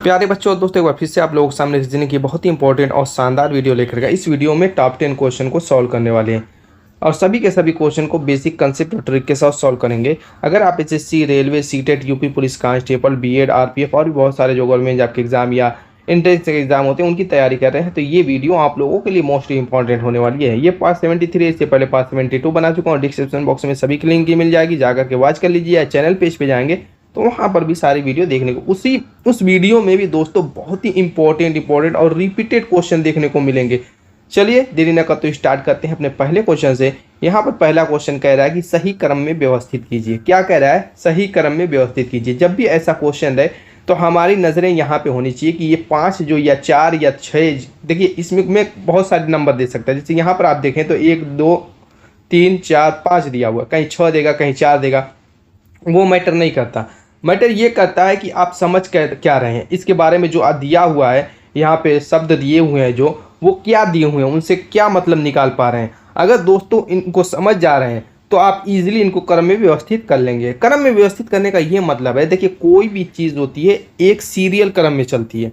प्यारे बच्चों और दोस्तों, एक बार फिर से आप लोगों के सामने रीजनिंग की बहुत ही इंपॉर्टेंट और शानदार वीडियो लेकर गया। इस वीडियो में टॉप 10 क्वेश्चन को सॉल्व करने वाले हैं और सभी के सभी क्वेश्चन को बेसिक कंसेप्ट और ट्रिक के साथ सॉल्व करेंगे। अगर आप SSC, railway, CTET, UP police constable, BEd, RPF और भी बहुत सारे जो गवर्नमेंट आपके एग्जाम या एंट्रेंस के एग्जाम होते हैं उनकी तैयारी कर रहे हैं तो ये वीडियो आप लोगों के लिए मोस्टली इंपॉर्टेंट होने वाली है। ये पार्ट 73, इससे पहले पार्ट 72 बना चुका हूँ। डिस्क्रिप्शन बॉक्स में सभी की लिंक मिल जाएगी, जाकर के वॉच कर लीजिए। या चैनल पेज पे जाएंगे तो वहाँ पर भी सारी वीडियो देखने को उस वीडियो में भी दोस्तों बहुत ही इंपॉर्टेंट और रिपीटेड क्वेश्चन देखने को मिलेंगे। चलिए देरी न करते स्टार्ट करते हैं अपने पहले क्वेश्चन से। यहाँ पर पहला क्वेश्चन कह रहा है कि सही क्रम में व्यवस्थित कीजिए। क्या कह रहा है? सही क्रम में व्यवस्थित कीजिए। जब भी ऐसा क्वेश्चन रहे तो हमारी नज़रें यहाँ पे होनी चाहिए कि ये 5 जो या 4 या 6, देखिए इसमें मैं बहुत सारे नंबर दे सकता है। जैसे यहाँ पर आप देखें तो 1 2 3 4 5 दिया हुआ, कहीं 6 देगा कहीं 4 देगा, वो मैटर नहीं करता। मैटर ये करता है कि आप समझ क्या रहे हैं, इसके बारे में जो दिया हुआ है, यहाँ पे शब्द दिए हुए हैं जो वो क्या दिए हुए हैं, उनसे क्या मतलब निकाल पा रहे हैं। अगर दोस्तों इनको समझ जा रहे हैं तो आप इजीली इनको क्रम में व्यवस्थित कर लेंगे। क्रम में व्यवस्थित करने का ये मतलब है, देखिए कोई भी चीज़ होती है एक सीरियल क्रम में चलती है।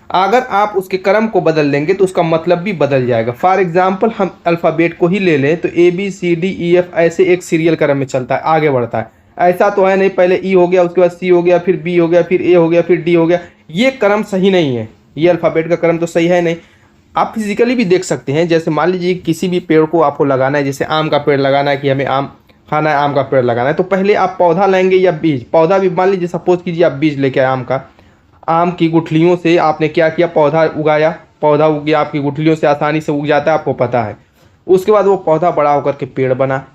अगर आप उसके क्रम को बदल देंगे तो उसका मतलब भी बदल जाएगा। फॉर एग्जाम्पल हम अल्फ़ाबेट को ही ले लें तो ABCDEF ऐसे एक सीरियल क्रम में चलता है, आगे बढ़ता है। ऐसा तो है नहीं पहले ई हो गया, उसके बाद सी हो गया, फिर बी हो गया, फिर ए हो गया, फिर डी हो गया। ये क्रम सही नहीं है, ये अल्फ़ाबेट का क्रम तो सही है नहीं। आप फिजिकली भी देख सकते हैं, जैसे मान लीजिए किसी भी पेड़ को आपको लगाना है, जैसे आम का पेड़ लगाना है कि हमें आम खाना है, आम का पेड़ लगाना है, तो पहले आप पौधा लेंगे या बीज। पौधा भी मान लीजिए, सपोज कीजिए आप बीज लेके आए आम का, आम की गुठलियों से आपने क्या किया, पौधा उगाया, पौधा उग गया, आपकी गुठलियों से आसानी से उग जाता है, आपको पता है। उसके बाद वो पौधा बड़ा होकर के पेड़ बना,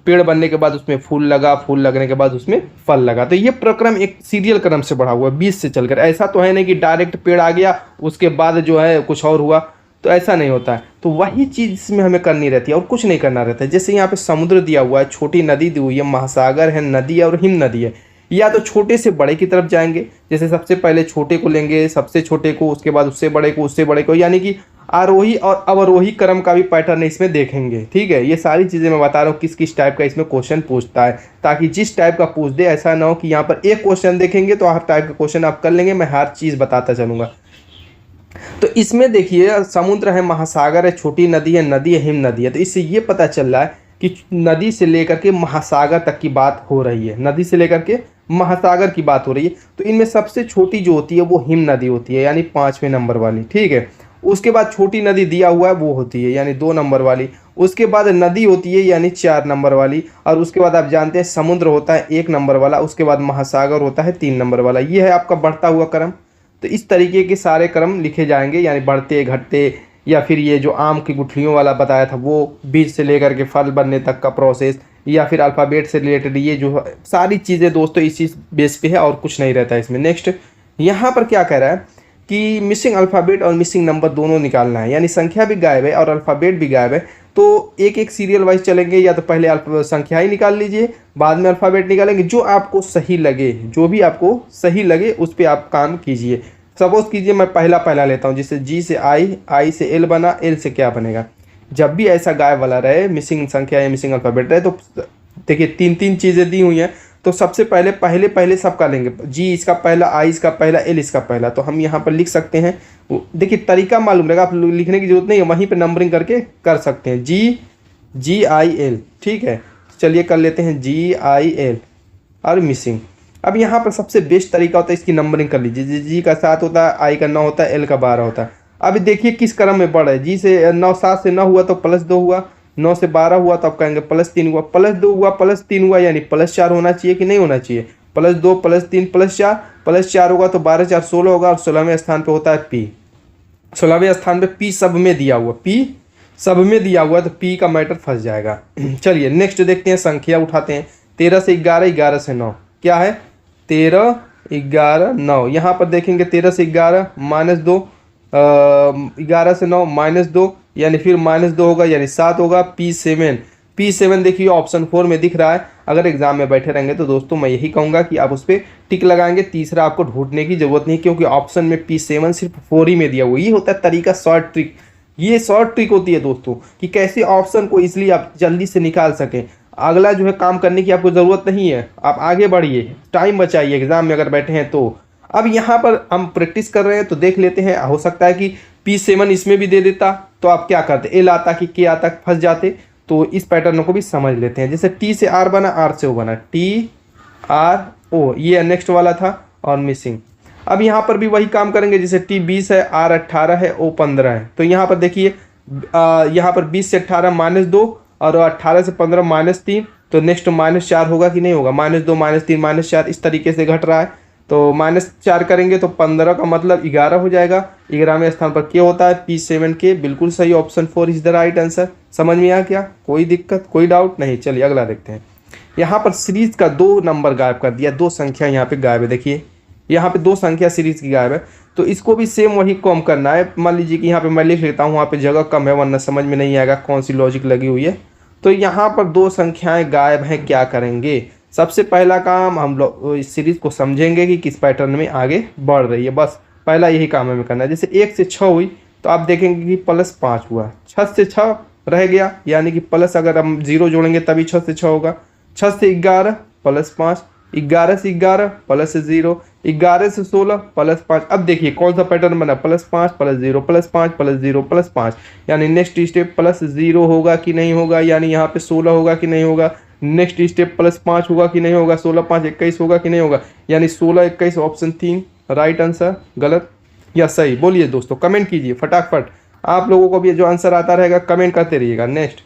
पेड़ बनने के बाद उसमें फूल लगा, फूल लगने के बाद उसमें फल लगा। तो ये प्रक्रम एक सीरियल क्रम से बढ़ा हुआ है, बीज से चलकर। ऐसा तो है नहीं कि डायरेक्ट पेड़ आ गया उसके बाद जो है कुछ और हुआ, तो ऐसा नहीं होता है। तो वही चीज़ इसमें हमें करनी रहती है और कुछ नहीं करना रहता है। जैसे यहाँ पे समुद्र दिया हुआ है, छोटी नदी दी हुई है, महासागर है, नदी है और हिम नदी है। या तो छोटे से बड़े की तरफ जाएंगे, जैसे सबसे पहले छोटे को लेंगे, सबसे छोटे को, उसके बाद उससे बड़े को, उससे बड़े को, यानी कि आरोही और अवरोही क्रम का भी पैटर्न इसमें देखेंगे। ठीक है, ये सारी चीज़ें मैं बता रहा हूँ किस किस टाइप का इसमें क्वेश्चन पूछता है, ताकि जिस टाइप का पूछ दे ऐसा ना हो कि यहाँ पर एक क्वेश्चन देखेंगे तो हर टाइप का क्वेश्चन आप कर लेंगे। मैं हर चीज़ बताता चलूँगा। तो इसमें देखिए समुद्र है, महासागर है, छोटी नदी है, नदी है, हिम नदी है। तो इससे ये पता चल रहा है कि नदी से लेकर के महासागर तक की बात हो रही है, नदी से लेकर के महासागर की बात हो रही है। तो इनमें सबसे छोटी जो होती है वो हिम नदी होती है, यानी 5वें नंबर वाली। ठीक है, उसके बाद छोटी नदी दिया हुआ है वो होती है यानी 2 नंबर वाली। उसके बाद नदी होती है यानी 4 नंबर वाली। और उसके बाद आप जानते हैं समुद्र होता है 1 नंबर वाला। उसके बाद महासागर होता है 3 नंबर वाला। ये है आपका बढ़ता हुआ क्रम। तो इस तरीके के सारे क्रम लिखे जाएंगे, यानी बढ़ते घटते, या फिर ये जो आम की गुठलियों वाला बताया था वो बीज से लेकर के फल बनने तक का प्रोसेस, या फिर अल्फ़ाबेट से रिलेटेड ये जो सारी चीज़ें दोस्तों इसी बेस पे है और कुछ नहीं रहता है इसमें। नेक्स्ट यहाँ पर क्या कह रहा है कि मिसिंग अल्फ़ाबेट और मिसिंग नंबर दोनों निकालना है, यानी संख्या भी गायब है और अल्फ़ाबेट भी गायब है। तो एक एक सीरियल वाइज चलेंगे, या तो पहले संख्या ही निकाल लीजिए, बाद में अल्फ़ाबेट निकालेंगे। जो आपको सही लगे, जो भी आपको सही लगे उस पर आप काम कीजिए। सपोज कीजिए मैं पहला लेता हूँ, जैसे जी से आई से एल बना, एल से क्या बनेगा। जब भी ऐसा गायब वाला रहे, मिसिंग संख्या या मिसिंग अल्फ़ाबेट रहे, तो देखिए 3 चीज़ें दी हुई हैं। तो सबसे पहले सबका लेंगे, जी इसका पहला, आई इसका पहला, एल इसका पहला। तो हम यहाँ पर लिख सकते हैं, देखिए तरीका मालूम रहेगा, आप लिखने की जरूरत नहीं है, वहीं पे नंबरिंग करके कर सकते हैं। GIL। ठीक है, चलिए कर लेते हैं GIL और मिसिंग। अब यहाँ पर सबसे बेस्ट तरीका होता है इसकी नंबरिंग कर लीजिए। जी का 7 होता है, आई का 9 होता है, एल का 12 होता है। अब देखिए किस क्रम में बढ़ है। जी से 9, 7 से 9 हुआ तो +2 हुआ, 9 से 12 हुआ तो आप कहेंगे +3 हुआ, +2 हुआ, +3 हुआ, यानी +4 होना चाहिए कि नहीं होना चाहिए। +2 +3 +4 होगा तो 12 4 16 होगा। और 16वें स्थान पे होता है P। 16वें स्थान पे P सब में दिया हुआ, P सब में दिया हुआ, तो P का मैटर फंस जाएगा। चलिए नेक्स्ट देखते हैं, संख्या उठाते हैं। 13 से 11, 11 से 9, क्या है 13 11 9। यहाँ पर देखेंगे 13 से 11 -2, 11 से 9 -2, यानी फिर -2 होगा, यानी 7 होगा। P7 देखिए ऑप्शन 4 में दिख रहा है। अगर एग्जाम में बैठे रहेंगे तो दोस्तों मैं यही कहूँगा कि आप उस पर टिक लगाएंगे, तीसरा आपको ढूंढने की जरूरत नहीं, क्योंकि ऑप्शन में P7 सिर्फ 4 ही में दिया हुआ। ये होता है तरीका, शॉर्ट ट्रिक। ये शॉर्ट ट्रिक होती है दोस्तों कि कैसे ऑप्शन को इसलिए आप जल्दी से निकाल सकें। अगला जो है काम करने की आपको ज़रूरत नहीं है, आप आगे बढ़िए, टाइम बचाइए। एग्जाम में अगर बैठे हैं तो अब यहाँ पर हम प्रैक्टिस कर रहे हैं तो देख लेते हैं, हो सकता है कि P7 इसमें भी दे देता तो आप क्या करते, एल आता कि के आता, फंस जाते। तो इस पैटर्न को भी समझ लेते हैं। जैसे टी से आर बना, आर से ओ बना, टी आर ओ, ये नेक्स्ट वाला था और मिसिंग। अब यहाँ पर भी वही काम करेंगे, जैसे टी 20 है, आर 18 है, ओ 15 है। तो यहाँ पर देखिए यहाँ पर 20 से 18 -2 और 18 से 15 -3, तो नेक्स्ट -4 होगा कि नहीं होगा, -2 -3 -4 इस तरीके से घट रहा है। तो -4 करेंगे तो 15 का मतलब 11 हो जाएगा। 11वें स्थान पर के होता है, P7 के, बिल्कुल सही, option 4 is the right answer. समझ में आया क्या, कोई दिक्कत, कोई डाउट नहीं। चलिए अगला देखते हैं। यहाँ पर सीरीज का 2 नंबर गायब कर दिया, 2 संख्या यहाँ पे गायब है। देखिए यहाँ पे 2 संख्या सीरीज की गायब है, तो इसको भी सेम वही कॉम करना है। मान लीजिए कि यहाँ पे मैं लिख लेता हूँ, वहाँ पे जगह कम है वरना समझ में नहीं आएगा कौन सी लॉजिक लगी हुई है। तो यहाँ पर 2 संख्याएं गायब हैं, क्या करेंगे। सबसे पहला काम हम लोग इस सीरीज को समझेंगे कि किस पैटर्न में आगे बढ़ रही है, बस पहला यही काम हमें करना है। जैसे 1 से 6 हुई तो आप देखेंगे कि +5 हुआ, 6 से 6 रह गया, यानी कि प्लस अगर हम 0 जोड़ेंगे तभी 6 से 6 होगा। 6 से 11 +5, 11 से 11 +0, 11 से 16 +5। अब देखिए कौन सा पैटर्न बना, +5 +0 +5 +0 +5, यानी नेक्स्ट स्टेप +0 होगा कि नहीं होगा, यानी यहाँ पे 16 होगा कि नहीं होगा। नेक्स्ट स्टेप +5 होगा कि नहीं होगा, 16 5 21 होगा कि नहीं होगा, यानी 16 21, ऑप्शन 3 राइट आंसर। गलत या सही बोलिए दोस्तों, कमेंट कीजिए फटाफट। आप लोगों को भी जो आंसर आता रहेगा कमेंट करते रहिएगा। नेक्स्ट,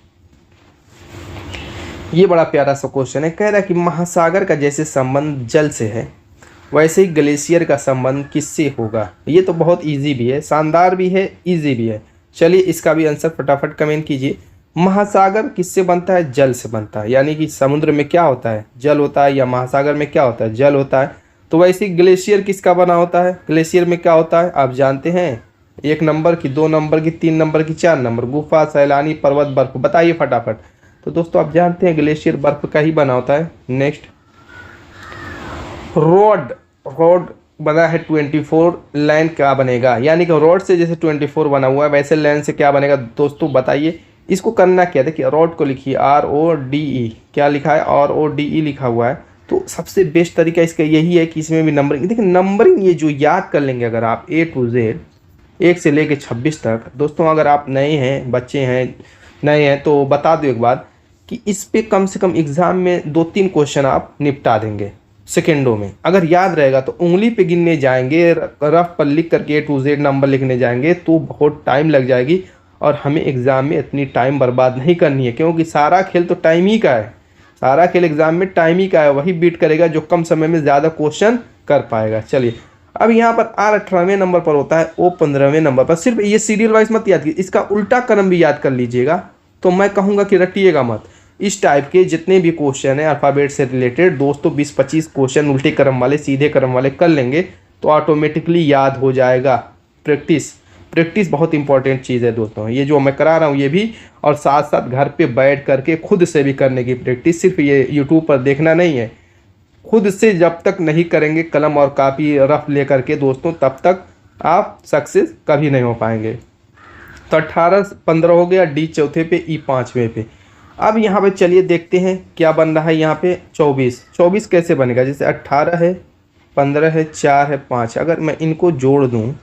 ये बड़ा प्यारा सा क्वेश्चन है, कह रहा है कि महासागर का जैसे संबंध जल से है वैसे ही ग्लेशियर का संबंध किससे होगा। ये तो बहुत इजी भी है, शानदार भी है, इजी भी है। चलिए इसका भी आंसर फटाफट कमेंट कीजिए। महासागर किससे बनता है, जल से बनता है, यानी कि समुद्र में क्या होता है, जल होता है, या महासागर में क्या होता है, जल होता है। तो वैसे ही ग्लेशियर किसका बना होता है, ग्लेशियर में क्या होता है आप जानते हैं, 1 नंबर की, 2 नंबर की, 3 नंबर की, 4 नंबर, गुफा, सैलानी, पर्वत, बर्फ, बताइए फटाफट। तो दोस्तों आप जानते हैं ग्लेशियर बर्फ का ही बना होता है। नेक्स्ट, रोड बना है 24, लाइन क्या बनेगा, यानी कि रोड से जैसे 24 बना हुआ है वैसे लाइन से क्या बनेगा दोस्तों बताइए। इसको करना क्या, देखिए रोड को लिखिए RODE, क्या लिखा है RODE लिखा हुआ है। तो सबसे बेस्ट तरीका इसका यही है कि इसमें भी नंबरिंग, देखिए नंबरिंग ये जो याद कर लेंगे अगर आप A to Z 1 से लेके 26 तक। दोस्तों अगर आप नए हैं, बच्चे हैं, नए हैं तो बता दो एक बात कि इस पे कम से कम एग्ज़ाम में 2-3 क्वेश्चन आप निपटा देंगे सेकेंडों में। अगर याद रहेगा तो उंगली पे गिनने जाएंगे, रफ पर लिख करके A to Z नंबर लिखने जाएंगे तो बहुत टाइम लग जाएगी, और हमें एग्ज़ाम में इतनी टाइम बर्बाद नहीं करनी है, क्योंकि सारा खेल तो टाइम ही का है, सारा खेल एग्ज़ाम में टाइम ही का है। वही बीट करेगा जो कम समय में ज़्यादा क्वेश्चन कर पाएगा। चलिए अब यहाँ पर R 18वें नंबर पर होता है, O 15वें नंबर पर। सिर्फ ये सीरियल वाइज मत याद कीजिए, इसका उल्टा क्रम भी याद कर लीजिएगा। तो मैं कहूँगा कि रटिएगा मत। इस टाइप के जितने भी क्वेश्चन हैं अल्फ़ाबेट से रिलेटेड दोस्तों, 20-25 क्वेश्चन उल्टे क्रम वाले, सीधे क्रम वाले कर लेंगे तो ऑटोमेटिकली याद हो जाएगा। प्रैक्टिस बहुत इंपॉर्टेंट चीज़ है दोस्तों, ये जो मैं करा रहा हूँ ये भी, और साथ साथ घर पे बैठ करके खुद से भी करने की प्रैक्टिस, सिर्फ ये यूट्यूब पर देखना नहीं है। खुद से जब तक नहीं करेंगे कलम और कापी रफ ले करके दोस्तों, तब तक आप सक्सेस कभी नहीं हो पाएंगे। तो 18-15 हो गया, D चौथे पे, E 5वें पे। अब यहाँ पे चलिए देखते हैं क्या बन रहा है। यहाँ पे 24 कैसे बनेगा, जैसे 18 है, 15 है, 4 है, 5। अगर मैं इनको जोड़ दूँ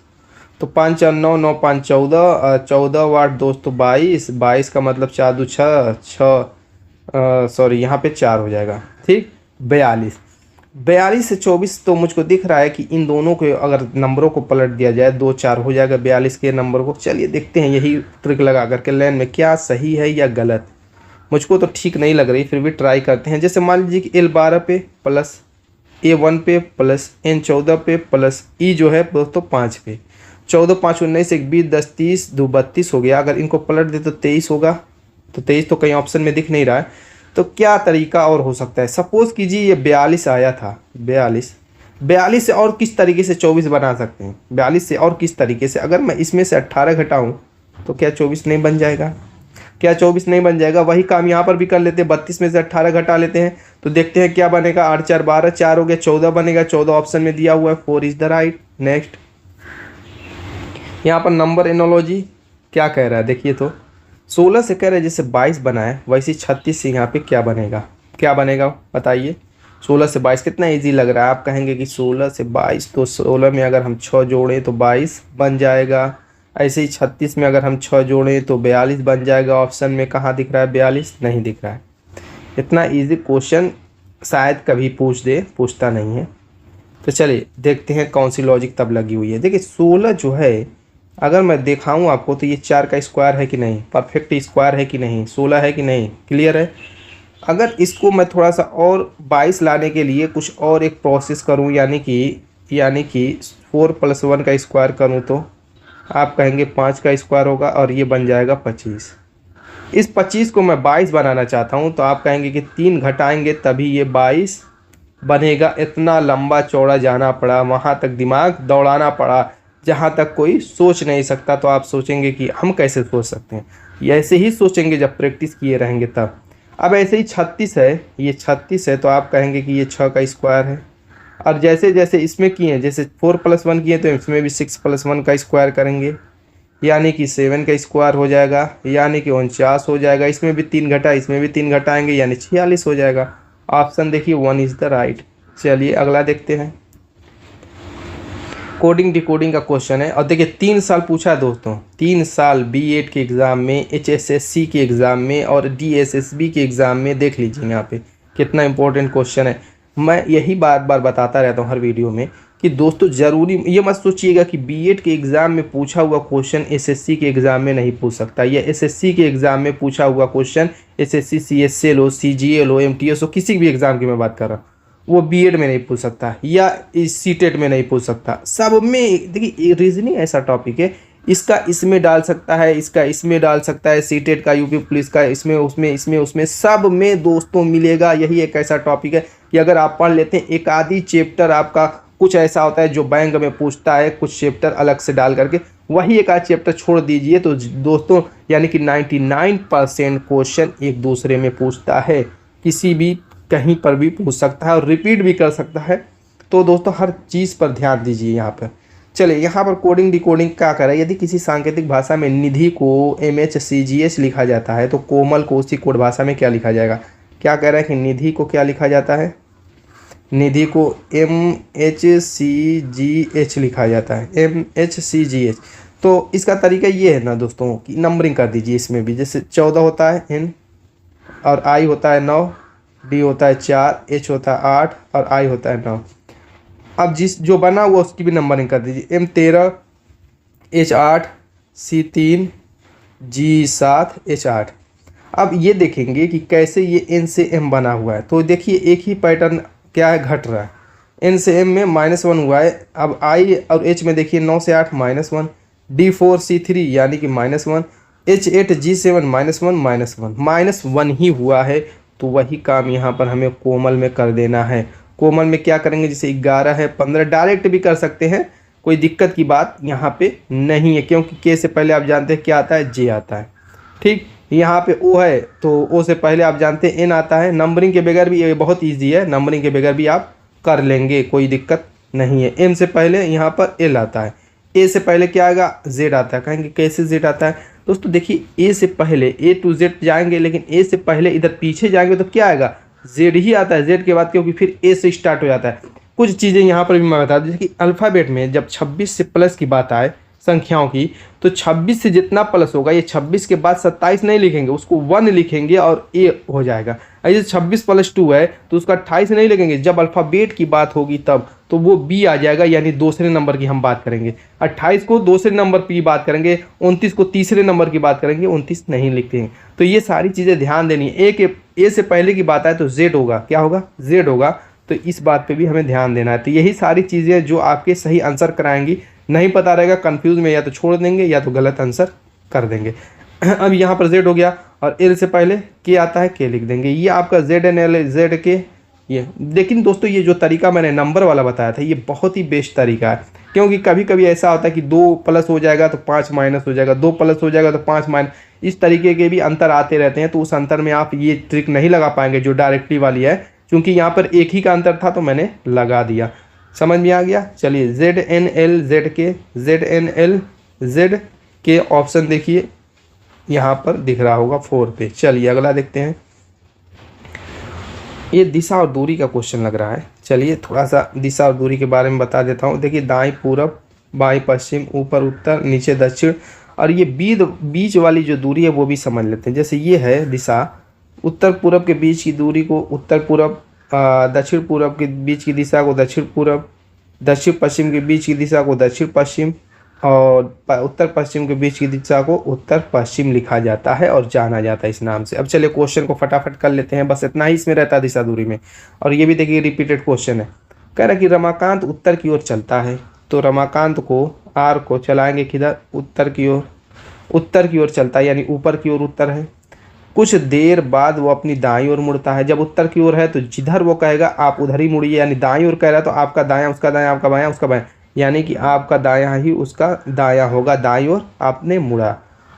तो 5 और 9, 9 5 14, 14 वाट दोस्तों 22 का मतलब 4 2 6, सॉरी यहाँ पे 4 हो जाएगा, ठीक। 42 से 24 तो मुझको दिख रहा है कि इन दोनों के अगर नंबरों को पलट दिया जाए 2 4 हो जाएगा 42 के नंबर को। चलिए देखते हैं यही ट्रिक लगा करके लाइन में क्या सही है या गलत। मुझको तो ठीक नहीं लग रही, फिर भी ट्राई करते हैं। जैसे मान लीजिए कि L 12 पे प्लस A1 पे प्लस N 14 पे प्लस E जो है दोस्तों 5 पे। 14 5 19 1 20 10 30 2 32 हो गया। अगर इनको पलट दे तो 23 होगा, तो 23 तो कहीं ऑप्शन में दिख नहीं रहा है। तो क्या तरीका और हो सकता है, सपोज़ कीजिए ये 42 आया था, 42 से और किस तरीके से 24 बना सकते हैं, 42 से और किस तरीके से। अगर मैं इसमें से 18 घटाऊँ तो क्या 24 नहीं बन जाएगा, क्या 24 नहीं बन जाएगा। वही काम यहाँ पर भी कर लेते हैं, 32 में से 18 घटा लेते हैं तो देखते हैं क्या बनेगा। 8 4 12, 4 हो गया, 14 बनेगा। 14 ऑप्शन में दिया हुआ है, 4 इज द राइट। नेक्स्ट, यहाँ पर नंबर एनोलॉजी क्या कह रहा है देखिए, तो 16 से कह रहा है जैसे 22 बना है वैसे 36 से यहाँ पे क्या बनेगा, क्या बनेगा बताइए। 16 से 22 कितना इजी लग रहा है। आप कहेंगे कि 16 से 22, तो 16 में अगर हम 6 जोड़ें तो 22 बन जाएगा। ऐसे ही 36 में अगर हम 6 जोड़ें तो 42 बन जाएगा। ऑप्शन में कहाँ दिख रहा है 42? नहीं दिख रहा है। इतना इजी क्वेश्चन शायद कभी पूछ दे, पूछता नहीं है। तो चलिए देखते हैं कौन सी लॉजिक तब लगी हुई है। देखिए 16 जो है अगर मैं दिखाऊं आपको तो ये 4 का स्क्वायर है कि नहीं, परफेक्ट स्क्वायर है कि नहीं, 16 है कि नहीं, क्लियर है। अगर इसको मैं थोड़ा सा और 22 लाने के लिए कुछ और एक प्रोसेस करूं, यानी कि 4 + 1 का स्क्वायर करूं तो आप कहेंगे 5 का स्क्वायर होगा और ये बन जाएगा 25। इस 25 को मैं 22 बनाना चाहता हूं तो आप कहेंगे कि 3 घटाएंगे तभी ये 22 बनेगा। इतना लंबा चौड़ा जाना पड़ा, वहाँ तक दिमाग दौड़ाना पड़ा जहाँ तक कोई सोच नहीं सकता। तो आप सोचेंगे कि हम कैसे सोच सकते हैं, ये ऐसे ही सोचेंगे जब प्रैक्टिस किए रहेंगे तब। अब ऐसे ही 36 है, ये 36 है तो आप कहेंगे कि ये 6 का स्क्वायर है। और जैसे जैसे इसमें किए, जैसे 4 + 1 किए तो इसमें भी 6 + 1 का स्क्वायर करेंगे, यानी कि 7 का स्क्वायर हो जाएगा, यानी कि 49 हो जाएगा। इसमें भी 3 घटा, इसमें भी 3 घटाएंगे यानी 46 हो जाएगा। ऑप्शन देखिए 1 इज़ द राइट। चलिए अगला देखते हैं। कोडिंग डिकोडिंग का क्वेश्चन है और देखिए 3 साल पूछा है दोस्तों, 3 साल B.Ed के एग्ज़ाम में, HSSC के एग्ज़ाम में और DSSB के एग्ज़ाम में। देख लीजिए यहाँ पे कितना इंपॉर्टेंट क्वेश्चन है। मैं यही बार बार बताता रहता हूँ हर वीडियो में कि दोस्तों ज़रूरी ये मत सोचिएगा कि B.Ed के एग्ज़ाम में पूछा हुआ क्वेश्चन SSC के एग्ज़ाम में नहीं पूछ सकता, या SSC के एग्ज़ाम में पूछा हुआ क्वेश्चन SSC CSL हो, CGL हो, MTS हो, किसी भी एग्ज़ाम की मैं बात कर रहा हूँ, वो B.Ed में नहीं पूछ सकता या C.TET में नहीं पूछ सकता। सब में देखिए रीजनिंग ऐसा टॉपिक है, इसका इसमें डाल सकता है, इसका इसमें डाल सकता है, C.TET का, यूपी पुलिस का इसमें उसमें सब में दोस्तों मिलेगा। यही एक ऐसा टॉपिक है कि अगर आप पढ़ लेते हैं, एक आधी चैप्टर आपका कुछ ऐसा होता है जो बैंक में पूछता है, कुछ चैप्टर अलग से डाल करके, वही एक आध चैप्टर छोड़ दीजिए तो दोस्तों यानी कि 99% क्वेश्चन एक दूसरे में पूछता है, किसी भी कहीं पर भी पूछ सकता है और रिपीट भी कर सकता है। तो दोस्तों हर चीज़ पर ध्यान दीजिए यहाँ पर। चलिए यहाँ पर कोडिंग डिकोडिंग क्या करें। यदि किसी सांकेतिक भाषा में निधि को MHCGH लिखा जाता है तो कोमल को उसी कोड भाषा में क्या लिखा जाएगा। क्या कह रहा है कि निधि को क्या लिखा जाता है, निधि को MHCGH लिखा जाता है, MHCGH। तो इसका तरीका ये है ना दोस्तों कि नंबरिंग कर दीजिए इसमें भी। जैसे 14 होता है N और I होता है 9, D होता है 4, H होता है 8 और I होता है 9। अब जिस जो बना हुआ उसकी भी नंबरिंग कर दीजिए, M13, H8, C3, G7, H8। अब ये देखेंगे कि कैसे ये N से M बना हुआ है। तो देखिए एक ही पैटर्न क्या है, घट रहा है। N से M में -1 हुआ है। अब I और H में देखिए 9 से 8 -1, D4 C3 यानी कि -1, H8 G7 -1 ही हुआ है। तो वही काम यहाँ पर हमें कोमल में कर देना है। कोमल में क्या करेंगे, जैसे 11 है 15 डायरेक्ट भी कर सकते हैं, कोई दिक्कत की बात यहाँ पे नहीं है, क्योंकि के से पहले आप जानते हैं क्या आता है, जे आता है। ठीक, यहाँ पे ओ है तो ओ से पहले आप जानते हैं एन आता है। नंबरिंग के बगैर भी ये बहुत ईजी है, नंबरिंग के बगैर भी आप कर लेंगे, कोई दिक्कत नहीं है। एम से पहले यहाँ पर एल आता है, ए से पहले क्या आएगा, जेड आता है। कहेंगे कैसे जेड आता है दोस्तों, देखिए ए से पहले A to Z जाएंगे, लेकिन ए से पहले इधर पीछे जाएंगे तो क्या आएगा, जेड ही आता है, जेड के बाद, क्योंकि फिर ए से स्टार्ट हो जाता है। कुछ चीज़ें यहाँ पर भी मैं बता दूँ, जैसे कि अल्फ़ाबेट में जब 26 से प्लस की बात आए संख्याओं की, तो 26 से जितना प्लस होगा, ये 26 के बाद 27 नहीं लिखेंगे, उसको 1 लिखेंगे और ए हो जाएगा। ऐसे 26 + 2 है तो उसका 28 नहीं लिखेंगे, जब अल्फ़ाबेट की बात होगी तब तो वो बी आ जाएगा, यानी दूसरे नंबर की हम बात करेंगे। 28 को दूसरे नंबर की बात करेंगे, 29 को तीसरे नंबर की बात करेंगे, 29 नहीं लिखते हैं। तो ये सारी चीज़ें ध्यान देनी है। ए से पहले की बात आए तो जेड होगा, क्या होगा, जेड होगा। तो इस बात पे भी हमें ध्यान देना है। तो यही सारी चीज़ें जो आपके सही आंसर कराएंगी। नहीं पता रहेगा कंफ्यूज में या तो छोड़ देंगे या तो गलत आंसर कर देंगे। अब यहाँ पर जेड हो गया और एल से पहले के आता है, के लिख देंगे। ये आपका जेड एन एल जेड के ये। लेकिन दोस्तों ये जो तरीका मैंने नंबर वाला बताया था, ये बहुत ही बेस्ट तरीका है, क्योंकि कभी कभी ऐसा होता है कि 2 प्लस हो जाएगा तो 5 माइनस हो जाएगा, 2 प्लस हो जाएगा तो 5 माइनस, इस तरीके के भी अंतर आते रहते हैं। तो उस अंतर में आप ये ट्रिक नहीं लगा पाएंगे जो डायरेक्टली वाली है, क्योंकि यहाँ पर एक ही का अंतर था तो मैंने लगा दिया। समझ में आ गया। चलिए जेड एन एल जेड के, जेड एन एल जेड के ऑप्शन देखिए यहाँ पर दिख रहा होगा 4 पे। चलिए अगला देखते हैं। ये दिशा और दूरी का क्वेश्चन लग रहा है। चलिए थोड़ा सा दिशा और दूरी के बारे में बता देता हूँ। देखिए दाएं पूरब, बाएं पश्चिम, ऊपर उत्तर, नीचे दक्षिण, और ये बीच वाली जो दूरी है वो भी समझ लेते हैं। जैसे ये है दिशा, उत्तर पूरब के बीच की दूरी को उत्तर पूरब, दक्षिण पूरब के बीच की दिशा को दक्षिण पूरब, दक्षिण पश्चिम के बीच की दिशा को दक्षिण पश्चिम, और उत्तर पश्चिम के बीच की दिशा को उत्तर पश्चिम लिखा जाता है और जाना जाता है इस नाम से। अब चलिए क्वेश्चन को फटाफट कर लेते हैं, बस इतना ही इसमें रहता है दिशा दूरी में। और ये भी देखिए रिपीटेड क्वेश्चन है। कह रहा है कि रमाकांत उत्तर की ओर चलता है, तो रमाकांत को आर को चलाएंगे किधर, उत्तर की ओर, उत्तर की ओर चलता है यानी ऊपर की ओर उत्तर है। कुछ देर बाद वो अपनी दाईं ओर मुड़ता है। जब उत्तर की ओर है तो जिधर वो कहेगा आप उधर ही मुड़िए, यानी दाईं ओर कह रहा है तो आपका दायां उसका दायां, आपका बायां उसका बायां, यानी कि आपका दायां ही उसका दायां होगा। दाईं ओर आपने मुड़ा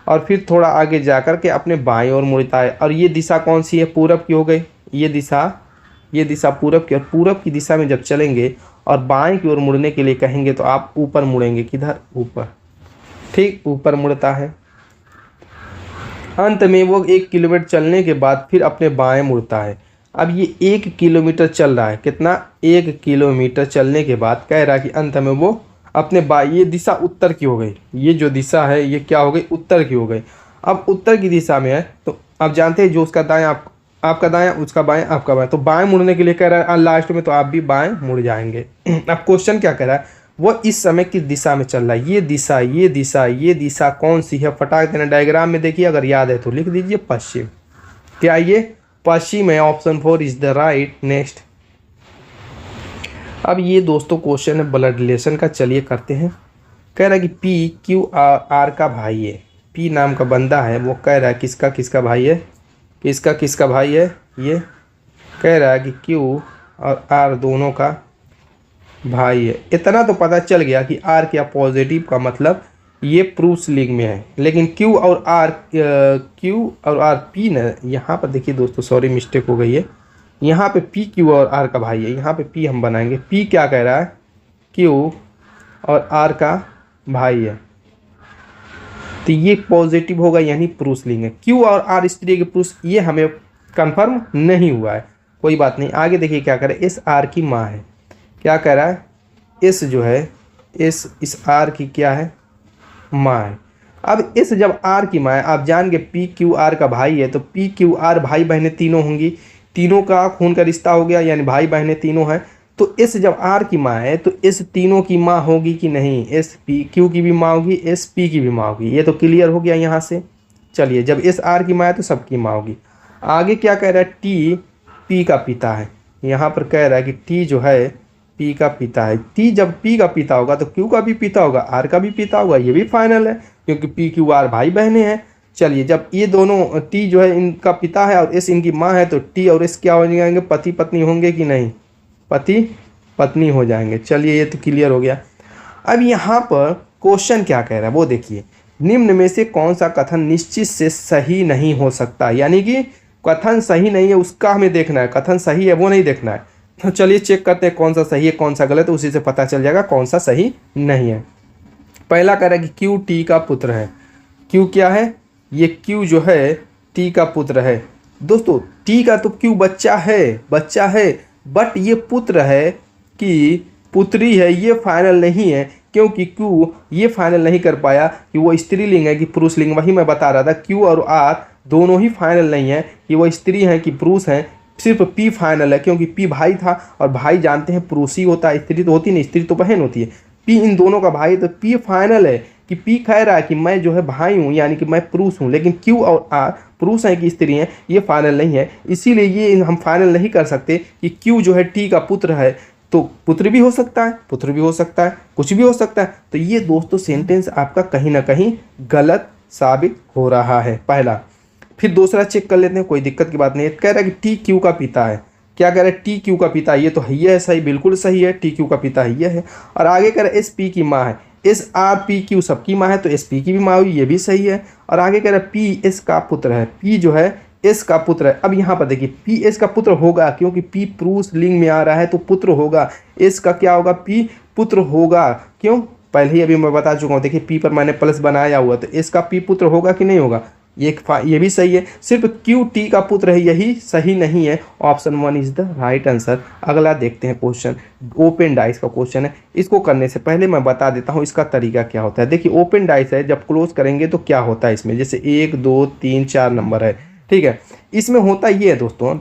और फिर थोड़ा आगे जाकर के अपने बाईं ओर मुड़ता है। और ये दिशा कौन सी है, पूरब की हो गई। ये दिशा पूरब की, और पूरब की दिशा में जब चलेंगे और बाएं की ओर मुड़ने के लिए कहेंगे तो आप ऊपर मुड़ेंगे, किधर, ऊपर, ठीक ऊपर मुड़ता है। अंत में वो 1 किलोमीटर चलने के बाद फिर अपने बाएं मुड़ता है। अब ये 1 किलोमीटर चल रहा है, कितना, 1 किलोमीटर चलने के बाद कह रहा है कि अंत में वो अपने बाएं, ये दिशा उत्तर की हो गई, ये जो दिशा है ये क्या हो गई, उत्तर की हो गई। अब उत्तर की दिशा में है तो आप जानते हैं जो उसका दायां आपका दायां, उसका बाएं, आपका बाएं, तो बाएं मुड़ने के लिए कह रहा है लास्ट में, तो आप भी बाएं मुड़ जाएंगे। अब क्वेश्चन क्या कह रहा है, वो इस समय किस दिशा में चल रहा है। ये दिशा कौन सी है, फटाक देना डायग्राम में देखिए, अगर याद है तो लिख दीजिए पश्चिम। क्या ये पश्चिम है, option 4 is the right. Next, अब ये दोस्तों क्वेश्चन है ब्लड रिलेशन का, चलिए करते हैं। कह रहा है कि पी क्यू आर का भाई है। पी नाम का बंदा है, वो कह रहा है किसका भाई है, किसका भाई है, ये कह रहा है कि क्यू और आर दोनों का भाई है। इतना तो पता चल गया कि आर क्या पॉजिटिव का मतलब ये पुरुष लिंग में है, लेकिन क्यू और आर पी न, यहाँ पर देखिए दोस्तों, सॉरी मिस्टेक हो गई है, यहाँ पे पी क्यू और आर का भाई है, यहाँ पे पी हम बनाएंगे। पी क्या कह रहा है, क्यू और आर का भाई है, तो ये पॉजिटिव होगा यानी पुरुष लिंग है। क्यू और आर स्त्री के पुरुष, ये हमें कंफर्म नहीं हुआ है, कोई बात नहीं। आगे देखिए क्या करे, एस आर की माँ है। क्या कह रहा है, एस जो है, इस आर की क्या है, माँ है। अब इस जब आर की माँ है, आप जान के पी क्यू आर का भाई है, तो पी क्यू आर भाई बहनें तीनों होंगी, तीनों का खून का रिश्ता हो गया, यानी भाई बहनें तीनों हैं। तो इस जब आर की माँ है तो इस तीनों की माँ होगी कि नहीं, एस पी क्यू की भी माँ होगी, एस पी की भी माँ होगी। ये तो क्लियर हो गया यहाँ से। चलिए, जब इस आर की माँ है तो सबकी माँ होगी। आगे क्या कह रहा है, टी पी का पिता है। यहाँ पर कह रहा है कि टी जो है पी का पिता है। टी जब पी का पिता होगा तो क्यू का भी पिता होगा, आर का भी पिता होगा, ये भी फाइनल है क्योंकि पी क्यू आर भाई बहनें हैं। चलिए, जब ये दोनों, टी जो है इनका पिता है और एस इनकी माँ है, तो टी और एस क्या हो जाएंगे, पति पत्नी होंगे कि नहीं, पति पत्नी हो जाएंगे। चलिए, ये तो क्लियर हो गया। अब यहाँ पर क्वेश्चन क्या कह रहा है वो देखिए, निम्न में से कौन सा कथन निश्चित से सही नहीं हो सकता, यानी कि कथन सही नहीं है उसका हमें देखना है, कथन सही है वो नहीं देखना है। तो चलिए चेक करते हैं कौन सा सही है कौन सा गलत है, उसी से पता चल जाएगा कौन सा सही नहीं है। पहला कह रहा है कि क्यू टी का पुत्र है। क्यू क्या है, ये क्यू जो है टी का पुत्र है। दोस्तों टी का तो क्यू बच्चा है, बट ये पुत्र है कि पुत्री है, ये फाइनल नहीं है, क्योंकि क्यू ये फाइनल नहीं कर पाया कि वो स्त्रीलिंग है कि पुरुष लिंग। वही मैं बता रहा था, क्यू और आर दोनों ही फाइनल नहीं है कि वो स्त्री हैं कि पुरुष हैं, सिर्फ पी फाइनल है, क्योंकि पी भाई था और भाई जानते हैं पुरुष ही होता है, स्त्री तो होती नहीं, स्त्री तो बहन होती है। पी इन दोनों का भाई, तो पी फाइनल है कि पी कह रहा है कि मैं जो है भाई हूँ, यानी कि मैं पुरुष हूँ, लेकिन क्यू और आर पुरुष हैं कि स्त्री हैं, ये फाइनल नहीं है। इसीलिए ये हम फाइनल नहीं कर सकते कि क्यू जो है टी का पुत्र है, तो पुत्र भी हो सकता है, पुत्र भी हो सकता है, कुछ भी हो सकता है। तो ये दोस्तों सेंटेंस आपका कहीं ना कहीं गलत साबित हो रहा है, पहला। फिर दूसरा चेक कर लेते हैं, कोई दिक्कत की बात नहीं है। कह रहा है कि टी क्यू का पिता है। क्या कह रहा है, टी क्यू का पिता, ये तो है सही, बिल्कुल सही है, टी क्यू का पिता है। और आगे कह रहा है एस पी की माँ है, एस आर पी क्यू सबकी माँ है, तो एस पी की भी माँ हुई, ये भी सही है। और आगे कह रहा है पी एस का पुत्र है, पी जो है एस का पुत्र है। अब यहाँ पर देखिए पी एस का पुत्र होगा, क्योंकि पी पुरुष लिंग में आ रहा है तो पुत्र होगा, एस का क्या होगा, पी पुत्र होगा। क्यों, पहले ही अभी मैं बता चुका हूँ, देखिए पी पर मैंने प्लस बनाया हुआ, तो एस का पी पुत्र होगा कि नहीं होगा, ये भी सही है, सिर्फ क्यू टी का पुत्र है यही सही नहीं है। Option 1 is the right answer. अगला देखते हैं क्वेश्चन, ओपन डाइस का क्वेश्चन है। इसको करने से पहले मैं बता देता हूँ इसका तरीका क्या होता है। देखिए ओपन डाइस है, जब क्लोज करेंगे तो क्या होता है इसमें, जैसे 1 2 3 4 नंबर है, ठीक है। इसमें होता ये है दोस्तों,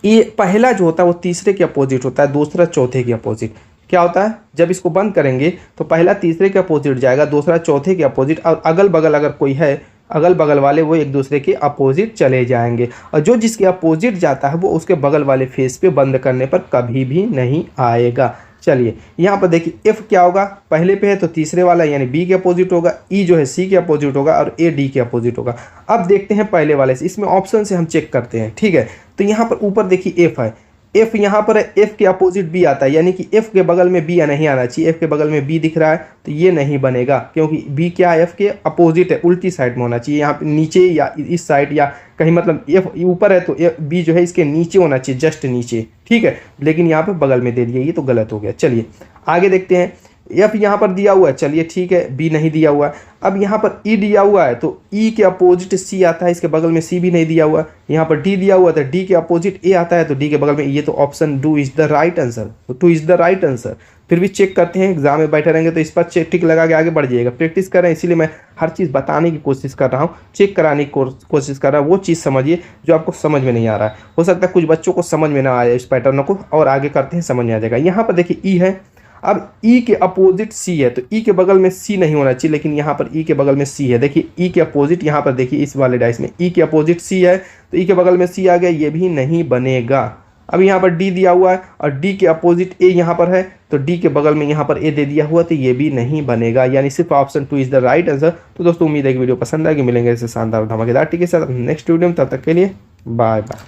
ये पहला जो होता है वो तीसरे के अपोजिट होता है, दूसरा चौथे के अपोजिट। क्या होता है, जब इसको बंद करेंगे तो पहला तीसरे के अपोजिट जाएगा, दूसरा चौथे के अपोजिट, और अगल बगल अगर कोई है, अगल बगल वाले वो एक दूसरे के अपोजिट चले जाएंगे, और जो जिसके अपोजिट जाता है वो उसके बगल वाले फेस पे बंद करने पर कभी भी नहीं आएगा। चलिए यहाँ पर देखिए एफ क्या होगा, पहले पे है तो तीसरे वाला यानी बी के अपोजिट होगा, ई जो है सी के अपोजिट होगा, और ए डी के अपोजिट होगा। अब देखते हैं पहले वाले से, इसमें ऑप्शन से हम चेक करते हैं, ठीक है। तो यहाँ पर ऊपर देखिए एफ है, एफ यहाँ पर है, एफ के अपोजिट बी आता है, यानी कि एफ के बगल में बी नहीं आना चाहिए। एफ के बगल में बी दिख रहा है तो ये नहीं बनेगा, क्योंकि बी क्या है, एफ के अपोजिट है, उल्टी साइड में होना चाहिए, यहाँ पे नीचे या इस साइड या कहीं, मतलब एफ ऊपर है तो बी जो है इसके नीचे होना चाहिए, जस्ट नीचे, ठीक है। लेकिन यहाँ पे बगल में दे दिया, ये तो गलत हो गया। चलिए आगे देखते हैं, एफ यहाँ पर दिया हुआ है, चलिए ठीक है, बी नहीं दिया हुआ है। अब यहाँ पर ई दिया हुआ है तो ई के अपोजिट सी आता है, इसके बगल में सी भी नहीं दिया हुआ है। यहाँ पर डी दिया हुआ है तो डी के अपोजिट ए आता है, तो डी के बगल में, ये तो option 2 is the right answer. तो 2 इज द राइट आंसर। फिर भी चेक करते हैं, एग्जाम में बैठे रहेंगे तो इस पर चेक टिक लगा के आगे बढ़ जाइएगा। प्रैक्टिस कर रहे हैं इसीलिए मैं हर चीज़ बताने की कोशिश कर रहा हूँ, चेक कराने की कोशिश कर रहा हूँ। वो चीज़ समझिए जो आपको समझ में नहीं आ रहा है, हो सकता है कुछ बच्चों को समझ में ना आए इस पैटर्न को, और आगे करते हैं समझ में आ जाएगा। यहाँ पर देखिए ई है, अब ई के अपोजिट सी है तो ई के बगल में सी नहीं होना चाहिए, लेकिन यहाँ पर ई के बगल में सी है। देखिए ई के अपोजिट, यहाँ पर देखिए इस वाले डाइस में ई के अपोजिट सी है तो ई के बगल में सी आ गया, ये भी नहीं बनेगा। अब यहाँ पर डी दिया हुआ है और डी के अपोजिट ए यहाँ पर है तो डी के बगल में यहाँ पर ए दे दिया हुआ तो ये भी नहीं बनेगा, यानी सिर्फ option 2 is the right answer. तो दोस्तों उम्मीद है कि वीडियो पसंद आएगी, मिलेंगे ऐसे शानदार धमाकेदार टिके के साथ नेक्स्ट वीडियो में, तब तक के लिए बाय बाय।